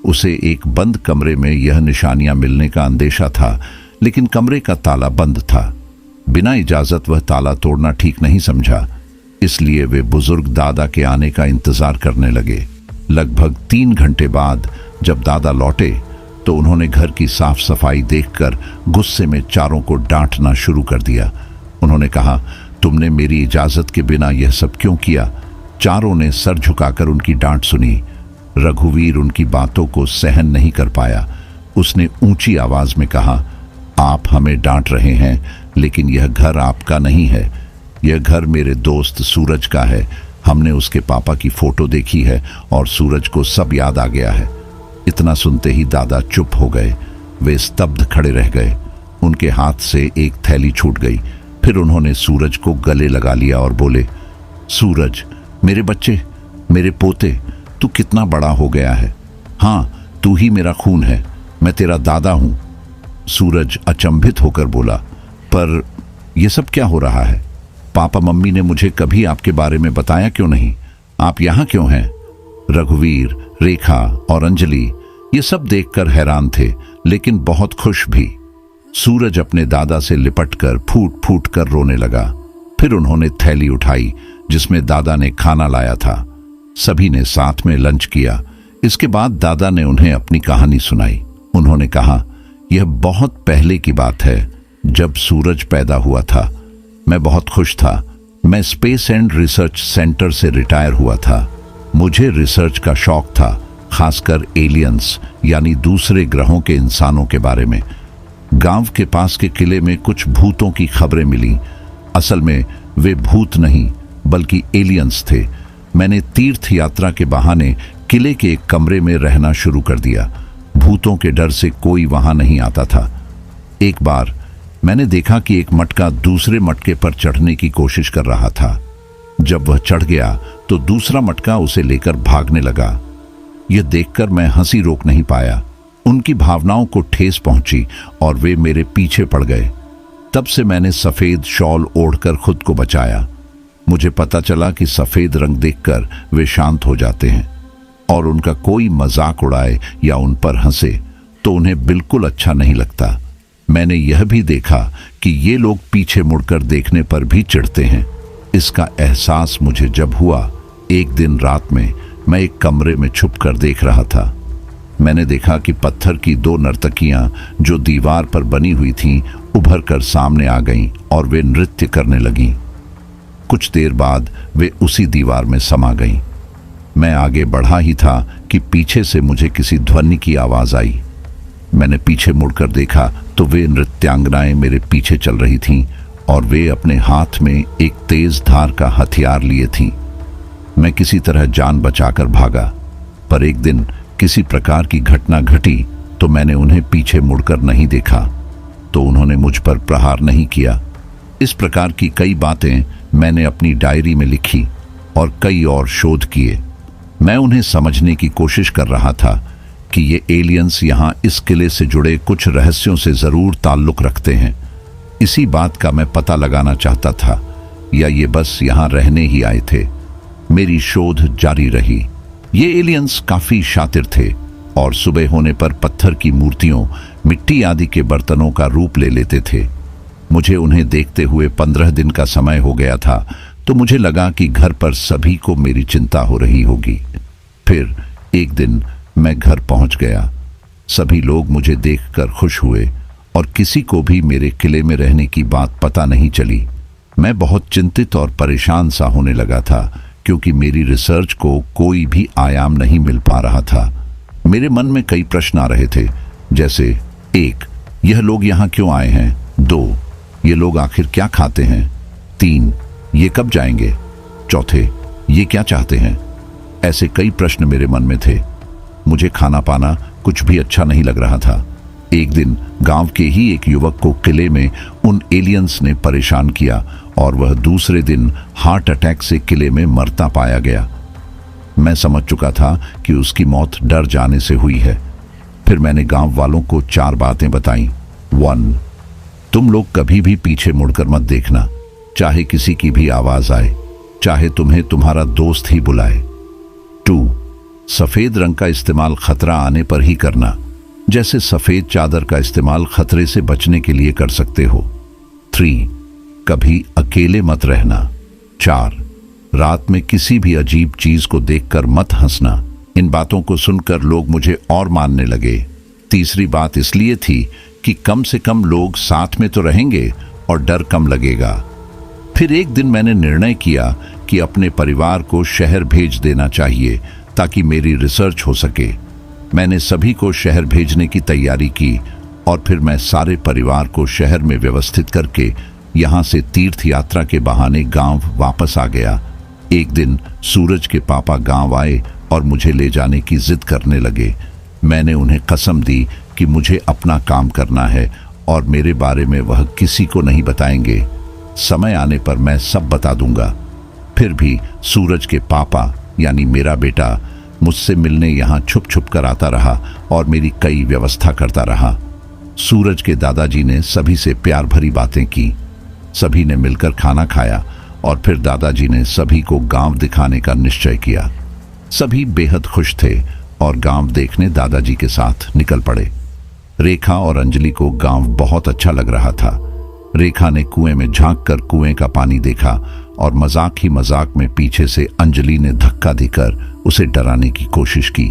Speaker 1: उसे एक बंद कमरे में यह निशानियां मिलने का अंदेशा था, लेकिन कमरे का ताला बंद था। बिना इजाजत वह ताला तोड़ना ठीक नहीं समझा, इसलिए वे बुजुर्ग दादा के आने का इंतजार करने लगे। लगभग 3 घंटे बाद जब दादा लौटे तो उन्होंने घर की साफ सफाई देखकर गुस्से में चारों को डांटना शुरू कर दिया। उन्होंने कहा, तुमने मेरी इजाजत के बिना यह सब क्यों किया? चारों ने सर झुकाकर उनकी डांट सुनी। रघुवीर उनकी बातों को सहन नहीं कर पाया। उसने ऊंची आवाज में कहा, आप हमें डांट रहे हैं, लेकिन यह घर आपका नहीं है। यह घर मेरे दोस्त सूरज का है। हमने उसके पापा की फोटो देखी है और सूरज को सब याद आ गया है। इतना सुनते ही दादा चुप हो गए। वे स्तब्ध खड़े रह गए। उनके हाथ से एक थैली छूट गई। फिर उन्होंने सूरज को गले लगा लिया और बोले, सूरज, मेरे बच्चे, मेरे पोते, तू कितना बड़ा हो गया है। हाँ, तू ही मेरा खून है। मैं तेरा दादा हूं। सूरज अचंभित होकर बोला, पर यह सब क्या हो रहा है? पापा मम्मी ने मुझे कभी आपके बारे में बताया क्यों नहीं? आप यहां क्यों हैं? रघुवीर, रेखा और अंजलि ये सब देखकर हैरान थे, लेकिन बहुत खुश भी। सूरज अपने दादा से लिपटकर फूट फूट कर रोने लगा। फिर उन्होंने थैली उठाई जिसमें दादा ने खाना लाया था। सभी ने साथ में लंच किया। इसके बाद दादा ने उन्हें अपनी कहानी सुनाई। उन्होंने कहा, यह बहुत पहले की बात है, जब सूरज पैदा हुआ था। मैं बहुत खुश था। मैं स्पेस एंड रिसर्च सेंटर से रिटायर हुआ था। मुझे रिसर्च का शौक था, खासकर एलियंस यानी दूसरे ग्रहों के इंसानों के बारे में। गांव के पास के किले में कुछ भूतों की खबरें मिली। असल में वे भूत नहीं बल्कि एलियंस थे। मैंने तीर्थ यात्रा के बहाने किले के एक कमरे में रहना शुरू कर दिया। भूतों के डर से कोई वहां नहीं आता था। एक बार मैंने देखा कि एक मटका दूसरे मटके पर चढ़ने की कोशिश कर रहा था। जब वह चढ़ गया तो दूसरा मटका उसे लेकर भागने लगा। यह देखकर मैं हंसी रोक नहीं पाया। उनकी भावनाओं को ठेस पहुंची और वे मेरे पीछे पड़ गए। तब से मैंने सफेद शॉल ओढ़कर खुद को बचाया। मुझे पता चला कि सफेद रंग देखकर वे शांत हो जाते हैं और उनका कोई मजाक उड़ाए या उन पर हंसे तो उन्हें बिल्कुल अच्छा नहीं लगता। मैंने यह भी देखा कि ये लोग पीछे मुड़कर देखने पर भी चिढ़ते हैं। इसका एहसास मुझे जब हुआ, एक दिन रात में मैं एक कमरे में छुपकर देख रहा था। मैंने देखा कि पत्थर की 2 नर्तकियां जो दीवार पर बनी हुई थीं, उभर कर सामने आ गईं और वे नृत्य करने लगीं। कुछ देर बाद वे उसी दीवार में समा गईं। मैं आगे बढ़ा ही था कि पीछे से मुझे किसी ध्वनि की आवाज आई। मैंने पीछे मुड़कर देखा तो वे नृत्यांगनाएं मेरे पीछे चल रही थीं और वे अपने हाथ में एक तेज धार का हथियार लिए थीं। मैं किसी तरह जान बचाकर भागा, पर एक दिन किसी प्रकार की घटना घटी तो मैंने उन्हें पीछे मुड़कर नहीं देखा, तो उन्होंने मुझ पर प्रहार नहीं किया। इस प्रकार की कई बातें मैंने अपनी डायरी में लिखी और कई और शोध किए। मैं उन्हें समझने की कोशिश कर रहा था कि ये एलियंस यहाँ इस किले से जुड़े कुछ रहस्यों से जरूर ताल्लुक रखते हैं। इसी बात का मैं पता लगाना चाहता था, या ये बस यहाँ रहने ही आए थे। मेरी शोध जारी रही। ये एलियंस काफी शातिर थे और सुबह होने पर पत्थर की मूर्तियों, मिट्टी आदि के बर्तनों का रूप ले लेते थे। मुझे उन्हें देखते हुए 15 दिन का समय हो गया था, तो मुझे लगा कि घर पर सभी को मेरी चिंता हो रही होगी। फिर एक दिन मैं घर पहुंच गया। सभी लोग मुझे देखकर खुश हुए और किसी को भी मेरे किले में रहने की बात पता नहीं चली। मैं बहुत चिंतित और परेशान सा होने लगा था, क्योंकि मेरी रिसर्च को कोई भी आयाम नहीं मिल पा रहा था। मेरे मन में कई प्रश्न आ रहे थे, जैसे 1. यह लोग यहाँ क्यों आए हैं? 2. ये लोग आखिर क्या खाते हैं? 3. ये कब जाएंगे? 4. ये क्या चाहते हैं? ऐसे कई प्रश्न मेरे मन में थे। मुझे खाना पाना कुछ भी अच्छा नहीं लग रहा था। एक दिन गांव के ही एक युवक को किले में उन एलियंस ने परेशान किया और वह दूसरे दिन हार्ट अटैक से किले में मरता पाया गया। मैं समझ चुका था कि उसकी मौत डर जाने से हुई है। फिर मैंने गांव वालों को 4 बातें बताईं। 1. तुम लोग कभी भी पीछे मुड़कर मत देखना, चाहे किसी की भी आवाज आए, चाहे तुम्हें तुम्हारा दोस्त ही बुलाए। 2. सफेद रंग का इस्तेमाल खतरा आने पर ही करना, जैसे सफेद चादर का इस्तेमाल खतरे से बचने के लिए कर सकते हो। 3. कभी अकेले मत रहना। 4. रात में किसी भी अजीब चीज को देखकर मत हंसना। इन बातों को सुनकर लोग मुझे और मानने लगे। तीसरी बात इसलिए थी कि कम से कम लोग साथ में तो रहेंगे और डर कम लगेगा। फिर एक दिन मैंने निर्णय किया कि अपने परिवार को शहर भेज देना चाहिए ताकि मेरी रिसर्च हो सके। मैंने सभी को शहर भेजने की तैयारी की और फिर मैं सारे परिवार को शहर में व्यवस्थित करके यहाँ से तीर्थ यात्रा के बहाने गांव वापस आ गया। एक दिन सूरज के पापा गांव आए और मुझे ले जाने की जिद करने लगे। मैंने उन्हें कसम दी कि मुझे अपना काम करना है और मेरे बारे में वह किसी को नहीं बताएंगे। समय आने पर मैं सब बता दूंगा। फिर भी सूरज के पापा यानी मेरा बेटा मुझसे मिलने यहाँ छुप छुप कर आता रहा और मेरी कई व्यवस्था करता रहा। सूरज के दादाजी ने सभी से प्यार भरी बातें की। सभी ने मिलकर खाना खाया और फिर दादाजी ने सभी को गांव दिखाने का निश्चय किया। सभी बेहद खुश थे और गांव देखने दादाजी के साथ निकल पड़े। रेखा और अंजलि को गांव बहुत अच्छा लग रहा था। रेखा ने कुएं में झांककर कुएं का पानी देखा और मजाक ही मजाक में पीछे से अंजलि ने धक्का देकर उसे डराने की कोशिश की,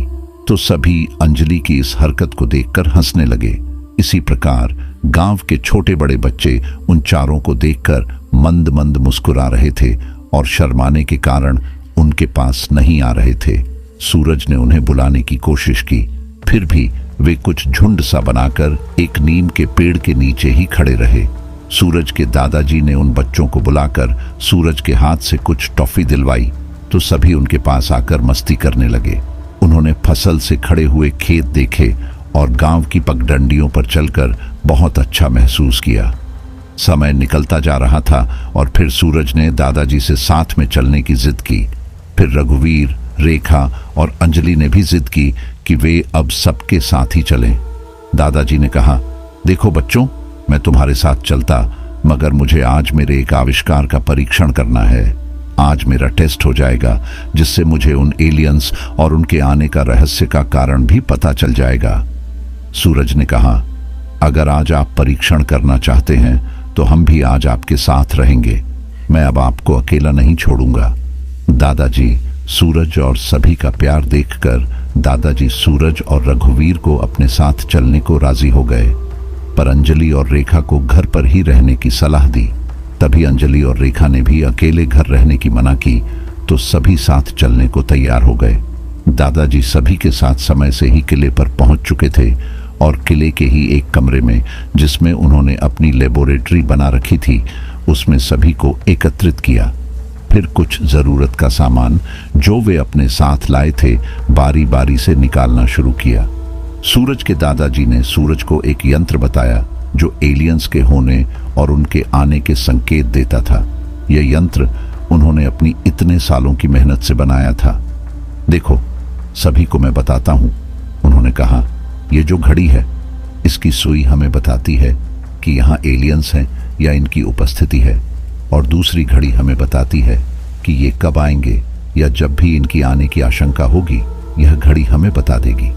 Speaker 1: तो सभी अंजलि की इस हरकत को देखकर हंसने लगे। इसी प्रकार गांव के छोटे बड़े बच्चे उन चारों को देखकर मंद मंद मुस्कुरा रहे थे और शर्माने के कारण उनके पास नहीं आ रहे थे। सूरज ने उन्हें बुलाने की कोशिश की, फिर भी वे कुछ झुंड सा बनाकर एक नीम के पेड़ के नीचे ही खड़े रहे। सूरज के दादाजी ने उन बच्चों को बुलाकर सूरज के हाथ से कुछ टॉफी दिलवाई, तो सभी उनके पास आकर मस्ती करने लगे। उन्होंने फसल से खड़े हुए खेत देखे और गांव की पगडंडियों पर चलकर बहुत अच्छा महसूस किया। समय निकलता जा रहा था और फिर सूरज ने दादाजी से साथ में चलने की जिद की। फिर रघुवीर, रेखा और अंजलि ने भी जिद की कि वे अब सबके साथ ही चलें। दादाजी ने कहा, देखो बच्चों, मैं तुम्हारे साथ चलता, मगर मुझे आज मेरे एक आविष्कार का परीक्षण करना है। आज मेरा टेस्ट हो जाएगा, जिससे मुझे उन एलियंस और उनके आने का रहस्य का कारण भी पता चल जाएगा। सूरज ने कहा, अगर आज आप परीक्षण करना चाहते हैं तो हम भी आज आपके साथ रहेंगे। मैं अब आपको अकेला नहीं छोड़ूंगा। दादाजी, सूरज और सभी का प्यार देखकर दादाजी सूरज और रघुवीर को अपने साथ चलने को राजी हो गए, पर अंजलि और रेखा को घर पर ही रहने की सलाह दी। तभी अंजलि और रेखा ने भी अकेले घर रहने की मना की, तो सभी साथ चलने को तैयार हो गए। दादाजी सभी के साथ समय से ही किले पर पहुंच चुके थे और किले के ही एक कमरे में, जिसमें उन्होंने अपनी लेबोरेटरी बना रखी थी, उसमें सभी को एकत्रित किया। फिर कुछ जरूरत का सामान जो वे अपने साथ लाए थे बारी बारी से निकालना शुरू किया। सूरज के दादाजी ने सूरज को एक यंत्र बताया जो एलियंस के होने और उनके आने के संकेत देता था। यह यंत्र उन्होंने अपनी इतने सालों की मेहनत से बनाया था। देखो, सभी को मैं बताता हूं, उन्होंने कहा। ये जो घड़ी है, इसकी सुई हमें बताती है कि यहाँ एलियंस हैं या इनकी उपस्थिति है, और दूसरी घड़ी हमें बताती है कि ये कब आएंगे या जब भी इनकी आने की आशंका होगी, यह घड़ी हमें बता देगी।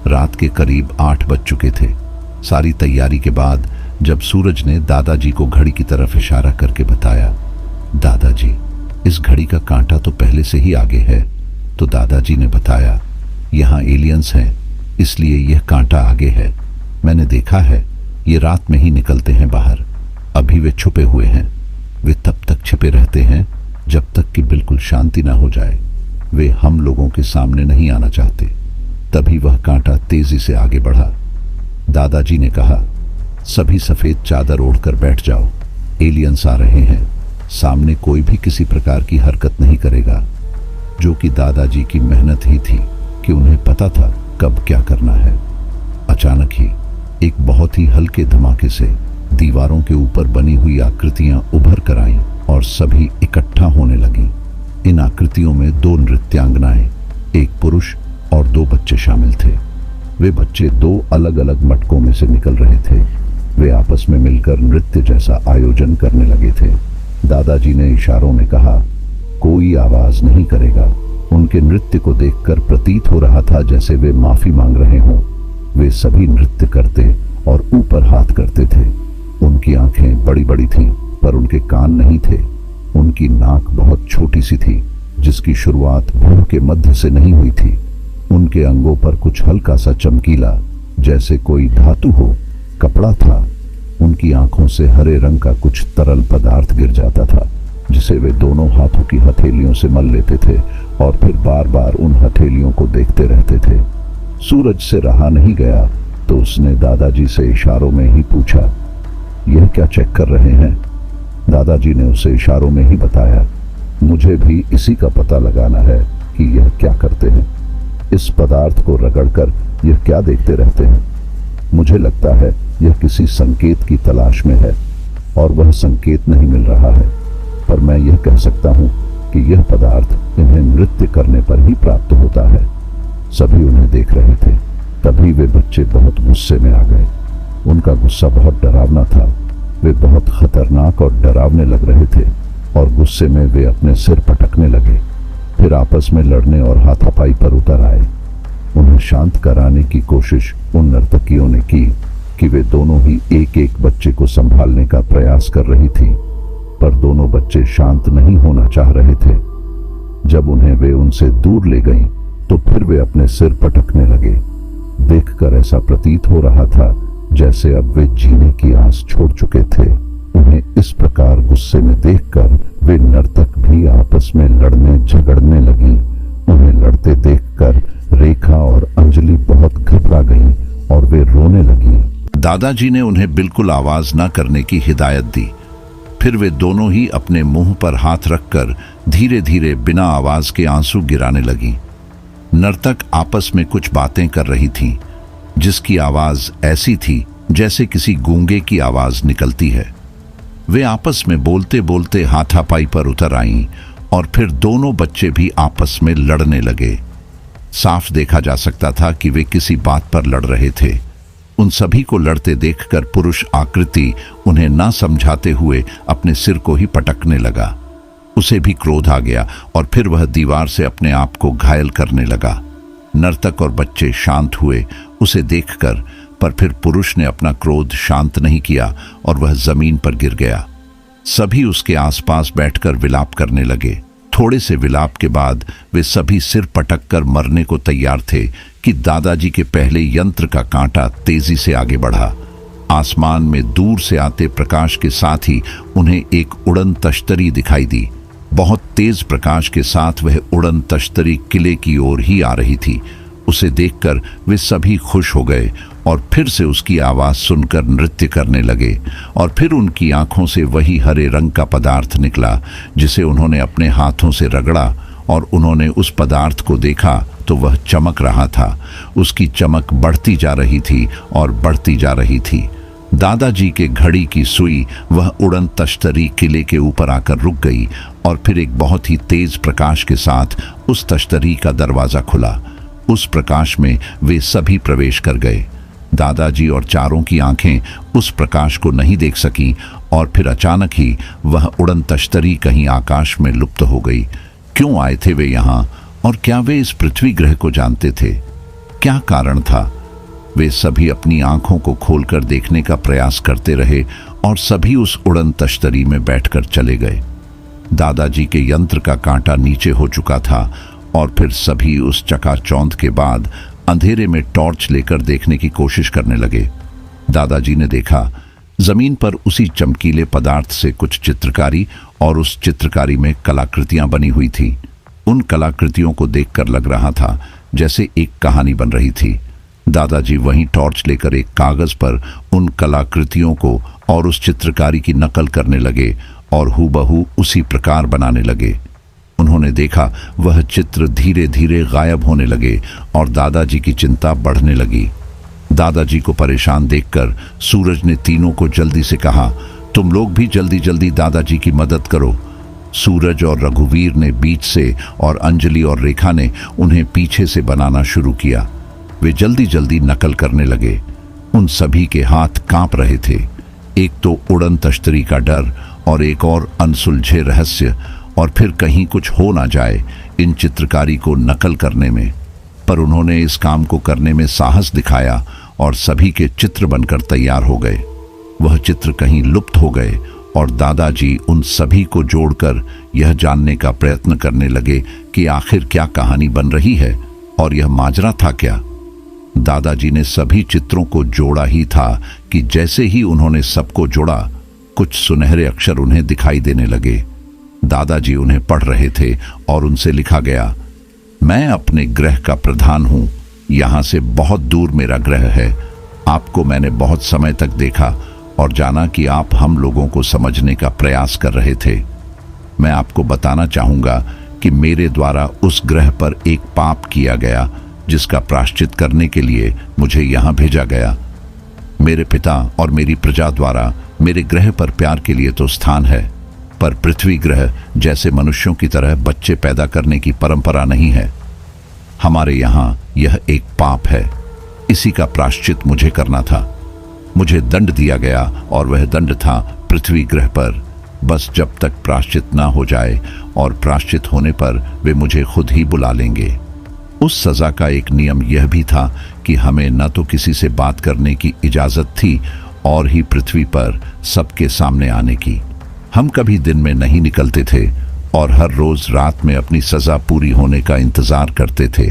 Speaker 1: रात के करीब 8 बज चुके थे। सारी तैयारी के बाद जब सूरज ने दादाजी को घड़ी की तरफ इशारा करके बताया, दादाजी इस घड़ी का कांटा तो पहले से ही आगे है, तो दादाजी ने बताया, यहाँ एलियंस हैं, इसलिए यह कांटा आगे है। मैंने देखा है, ये रात में ही निकलते हैं बाहर। अभी वे छुपे हुए हैं। वे तब तक छिपे रहते हैं जब तक कि बिल्कुल शांति ना हो जाए। वे हम लोगों के सामने नहीं आना चाहते। तभी वह कांटा तेजी से आगे बढ़ा। दादाजी ने कहा, सभी सफेद चादर ओढ़कर बैठ जाओ, एलियंस आ रहे हैं। सामने कोई भी किसी प्रकार की हरकत नहीं करेगा। जो कि दादाजी की मेहनत ही थी कि उन्हें पता था कब क्या करना है। अचानक ही एक बहुत ही हल्के धमाके से दीवारों के ऊपर बनी हुई आकृतियां उभर कर आईं और सभी इकट्ठा होने लगीं। इन आकृतियों में 2 नृत्यांगनाएं, एक पुरुष और 2 बच्चे शामिल थे। वे बच्चे 2 अलग अलग मटकों में से निकल रहे थे। वे आपस में मिलकर नृत्य जैसा आयोजन करने लगे थे। दादाजी ने इशारों में कहा, कोई आवाज नहीं करेगा। उनके नृत्य को देखकर प्रतीत हो रहा था जैसे वे माफी मांग रहे हों। वे सभी नृत्य करते और ऊपर हाथ करते थे। उनकी आंखें बड़ी बड़ी थीं, पर उनके कान नहीं थे। उनकी नाक बहुत छोटी सी थी, जिसकी शुरुआत भौं के मध्य से नहीं हुई थी। उनके अंगों पर कुछ हल्का सा चमकीला, जैसे कोई धातु हो, कपड़ा था। उनकी आंखों से हरे रंग का कुछ तरल पदार्थ गिर जाता था, जिसे वे दोनों हाथों की हथेलियों से मल लेते थे और फिर बार बार उन हथेलियों को देखते रहते थे। सूरज से रहा नहीं गया तो उसने दादाजी से इशारों में ही पूछा, यह क्या चेक कर रहे हैं? दादाजी ने उसे इशारों में ही बताया, मुझे भी इसी का पता लगाना है कि यह क्या करते हैं। इस पदार्थ को रगड़कर यह क्या देखते रहते हैं? मुझे लगता है यह किसी संकेत की तलाश में है और वह संकेत नहीं मिल रहा है, पर मैं यह कह सकता हूं कि यह पदार्थ इन्हें नृत्य करने पर ही प्राप्त होता है। सभी उन्हें देख रहे थे। तभी वे बच्चे बहुत गुस्से में आ गए। उनका गुस्सा बहुत डरावना था। वे बहुत खतरनाक और डरावने लग रहे थे और गुस्से में वे अपने सिर पटकने लगे। फिर आपस में लड़ने और हाथापाई पर उतर आए। उन्हें शांत कराने की कोशिश उन नर्तकियों ने की कि वे दोनों ही एक एक बच्चे को संभालने का प्रयास कर रही थी, पर दोनों बच्चे शांत नहीं होना चाह रहे थे। जब उन्हें वे उनसे दूर ले गईं, तो फिर वे अपने सिर पटकने लगे। देखकर ऐसा प्रतीत हो रहा था जैसे अब वे जीने की आस छोड़ चुके थे। उन्हें इस प्रकार गुस्से में देखकर वे नर्तक भी आपस में लड़ने झगड़ने लगी। उन्हें लड़ते देखकर रेखा और अंजलि बहुत घबरा गईं और वे रोने लगी। दादाजी ने उन्हें बिल्कुल आवाज न करने की हिदायत दी। फिर वे दोनों ही अपने मुंह पर हाथ रखकर धीरे धीरे बिना आवाज के आंसू गिराने लगी। नर्तक आपस में कुछ बातें कर रही थीं, जिसकी आवाज ऐसी थी जैसे किसी गूंगे की आवाज निकलती है। वे आपस में बोलते बोलते हाथापाई पर उतर आईं और फिर दोनों बच्चे भी आपस में लड़ने लगे। साफ देखा जा सकता था कि वे किसी बात पर लड़ रहे थे। उन सभी को लड़ते देखकर पुरुष आकृति उन्हें ना समझाते हुए अपने सिर को ही पटकने लगा। उसे भी क्रोध आ गया और फिर वह दीवार से अपने आप को घायल करने लगा। नर्तक और बच्चे शांत हुए उसे देखकर, पर फिर पुरुष ने अपना क्रोध शांत नहीं किया और वह जमीन पर गिर गया। सभी उसके आसपास बैठकर विलाप करने लगे। थोड़े से विलाप के बाद वे सभी सिर पटककर मरने को तैयार थे कि दादाजी के पहले यंत्र का कांटा तेजी से आगे बढ़ा। आसमान में दूर से आते प्रकाश के साथ ही उन्हें एक उड़न तश्तरी दिखाई दी। बहुत तेज प्रकाश के साथ वह उड़न तश्तरी किले की ओर ही आ रही थी। उसे देखकर वे सभी खुश हो गए और फिर से उसकी आवाज सुनकर नृत्य करने लगे। और फिर उनकी आंखों से वही हरे रंग का पदार्थ निकला जिसे उन्होंने अपने हाथों से रगड़ा और उन्होंने उस पदार्थ को देखा तो वह चमक रहा था। उसकी चमक बढ़ती जा रही थी और बढ़ती जा रही थी। दादाजी के घड़ी की सुई वह उड़न तश्तरी किले के ऊपर आकर रुक गई और फिर एक बहुत ही तेज प्रकाश के साथ उस तश्तरी का दरवाजा खुला। उस प्रकाश में वे सभी प्रवेश कर गए। दादाजी और चारों की आंखें उस प्रकाश को नहीं देख सकी और फिर अचानक ही वह उड़न तश्तरी कहीं आकाश में लुप्त हो गई। क्यों आए थे वे यहाँ, और क्या वे इस पृथ्वी ग्रह को जानते थे? क्या कारण था? वे सभी अपनी आंखों को खोलकर देखने का प्रयास करते रहे और सभी उस उड़न तश्तरी में बैठकर चले गए। दादाजी के यंत्र का कांटा नीचे हो चुका था और फिर सभी उस चकाचौंध के बाद अंधेरे में टॉर्च लेकर देखने की कोशिश करने लगे। दादाजी ने देखा जमीन पर उसी चमकीले पदार्थ से कुछ चित्रकारी और उस चित्रकारी में कलाकृतियां बनी हुई थी। उन कलाकृतियों को देखकर लग रहा था जैसे एक कहानी बन रही थी। दादाजी वहीं टॉर्च लेकर एक कागज पर उन कलाकृतियों को और उस चित्रकारी की नकल करने लगे और हूबहू उसी प्रकार बनाने लगे। उन्होंने देखा वह चित्र धीरे धीरे गायब होने लगे और दादाजी की चिंता बढ़ने लगी। दादाजी को परेशान देखकर सूरज ने तीनों को जल्दी से कहा, तुम लोग भी जल्दी जल्दी दादाजी की मदद करो। सूरज और रघुवीर ने बीच से और अंजलि और रेखा ने उन्हें पीछे से बनाना शुरू किया। वे जल्दी जल्दी नकल करने लगे। उन सभी के हाथ कांप रहे थे। एक तो उड़न तश्तरी का डर और एक और अनसुलझे रहस्य, और फिर कहीं कुछ हो ना जाए इन चित्रकारी को नकल करने में। पर उन्होंने इस काम को करने में साहस दिखाया और सभी के चित्र बनकर तैयार हो गए। वह चित्र कहीं लुप्त हो गए और दादाजी उन सभी को जोड़कर यह जानने का प्रयत्न करने लगे कि आखिर क्या कहानी बन रही है और यह माजरा था क्या। दादाजी ने सभी चित्रों को जोड़ा ही था कि जैसे ही उन्होंने सबको जोड़ा, कुछ सुनहरे अक्षर उन्हें दिखाई देने लगे। दादाजी उन्हें पढ़ रहे थे और उनसे लिखा गया, मैं अपने ग्रह का प्रधान हूं। यहां से बहुत दूर मेरा ग्रह है। आपको मैंने बहुत समय तक देखा और जाना कि आप हम लोगों को समझने का प्रयास कर रहे थे। मैं आपको बताना चाहूंगा कि मेरे द्वारा उस ग्रह पर एक पाप किया गया जिसका प्रायश्चित करने के लिए मुझे यहां भेजा गया। मेरे पिता और मेरी प्रजा द्वारा मेरे ग्रह पर प्यार के लिए तो स्थान है, पर पृथ्वी ग्रह जैसे मनुष्यों की तरह बच्चे पैदा करने की परंपरा नहीं है। हमारे यहाँ यह एक पाप है। इसी का प्रायश्चित मुझे करना था। मुझे दंड दिया गया और वह दंड था पृथ्वी ग्रह पर। बस जब तक प्रायश्चित ना हो जाए, और प्रायश्चित होने पर वे मुझे खुद ही बुला लेंगे। उस सजा का एक नियम यह भी था कि हमें न तो किसी से बात करने की इजाजत थी और ही पृथ्वी पर सबके सामने आने की। हम कभी दिन में नहीं निकलते थे और हर रोज रात में अपनी सजा पूरी होने का इंतजार करते थे।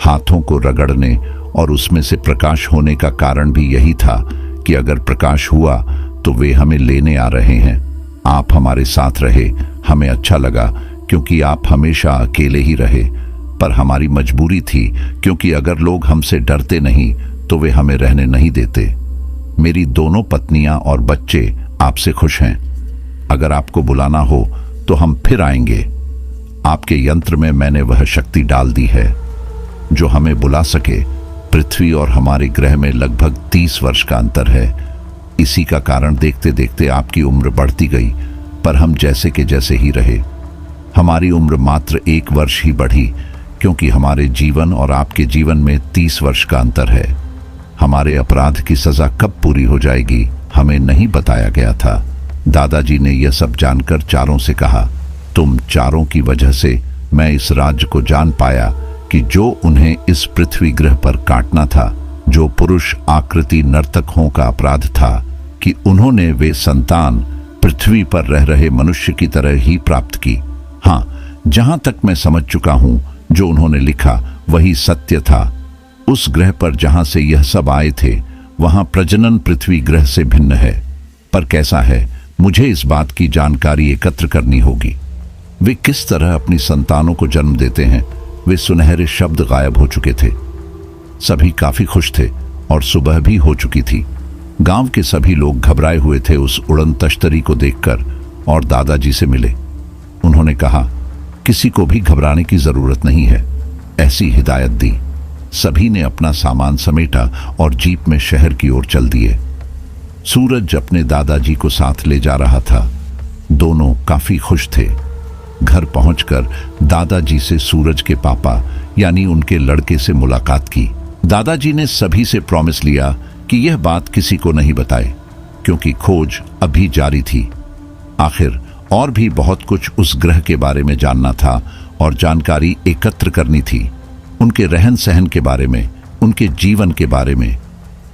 Speaker 1: हाथों को रगड़ने और उसमें से प्रकाश होने का कारण भी यही था कि अगर प्रकाश हुआ तो वे हमें लेने आ रहे हैं। आप हमारे साथ रहे, हमें अच्छा लगा क्योंकि आप हमेशा अकेले ही रहे, पर हमारी मजबूरी थी क्योंकि अगर लोग हमसे डरते नहीं तो वे हमें रहने नहीं देते। मेरी दोनों पत्नियां और बच्चे आपसे खुश हैं। अगर आपको बुलाना हो तो हम फिर आएंगे। आपके यंत्र में मैंने वह शक्ति डाल दी है जो हमें बुला सके। पृथ्वी और हमारे ग्रह में लगभग 30 वर्ष का अंतर है। इसी का कारण देखते देखते आपकी उम्र बढ़ती गई, पर हम जैसे के जैसे ही रहे। हमारी उम्र मात्र 1 वर्ष ही बढ़ी क्योंकि हमारे जीवन और आपके जीवन में 30 वर्ष का अंतर है। हमारे अपराध की सजा कब पूरी हो जाएगी हमें नहीं बताया गया था। दादाजी ने यह सब जानकर चारों से कहा, तुम चारों की वजह से मैं इस राज्य को जान पाया कि जो उन्हें इस पृथ्वी ग्रह पर काटना था, जो पुरुष आकृति नर्तकों का अपराध था कि उन्होंने वे संतान पृथ्वी पर रह रहे मनुष्य की तरह ही प्राप्त की। हाँ, जहां तक मैं समझ चुका हूं, जो उन्होंने लिखा वही सत्य था। उस ग्रह पर जहां से यह सब आए थे, वहां प्रजनन पृथ्वी ग्रह से भिन्न है। पर कैसा है, मुझे इस बात की जानकारी एकत्र करनी होगी। वे किस तरह अपनी संतानों को जन्म देते हैं। वे सुनहरे शब्द गायब हो चुके थे। सभी काफी खुश थे और सुबह भी हो चुकी थी। गांव के सभी लोग घबराए हुए थे उस उड़न तश्तरी को देखकर और दादाजी से मिले। उन्होंने कहा, किसी को भी घबराने की जरूरत नहीं है, ऐसी हिदायत दी। सभी ने अपना सामान समेटा और जीप में शहर की ओर चल दिए। सूरज अपने दादाजी को साथ ले जा रहा था। दोनों काफी खुश थे। घर पहुंचकर दादाजी से सूरज के पापा यानी उनके लड़के से मुलाकात की। दादाजी ने सभी से प्रॉमिस लिया कि यह बात किसी को नहीं बताए, क्योंकि खोज अभी जारी थी। आखिर और भी बहुत कुछ उस ग्रह के बारे में जानना था और जानकारी एकत्र करनी थी। उनके रहन सहन के बारे में, उनके जीवन के बारे में।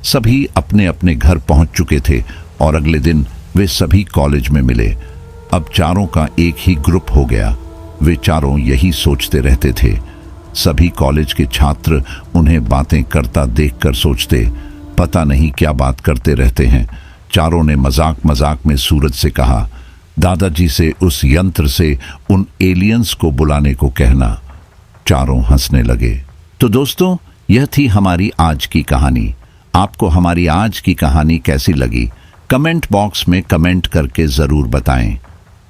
Speaker 1: सभी अपने अपने घर पहुंच चुके थे और अगले दिन वे सभी कॉलेज में मिले। अब चारों का एक ही ग्रुप हो गया। वे चारों यही सोचते रहते थे। सभी कॉलेज के छात्र उन्हें बातें करता देखकर सोचते, पता नहीं क्या बात करते रहते हैं। चारों ने मजाक मजाक में सूरज से कहा, दादाजी से उस यंत्र से उन एलियंस को बुलाने को कहना। चारों हंसने लगे। तो दोस्तों, यह थी हमारी आज की कहानी। आपको हमारी आज की कहानी कैसी लगी? कमेंट बॉक्स में कमेंट करके जरूर बताएं।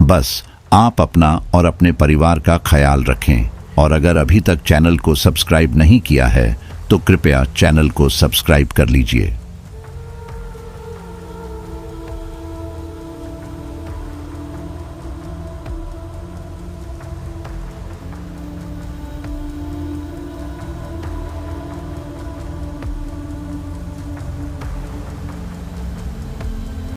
Speaker 1: बस आप अपना और अपने परिवार का ख्याल रखें, और अगर अभी तक चैनल को सब्सक्राइब नहीं किया है तो कृपया चैनल को सब्सक्राइब कर लीजिए।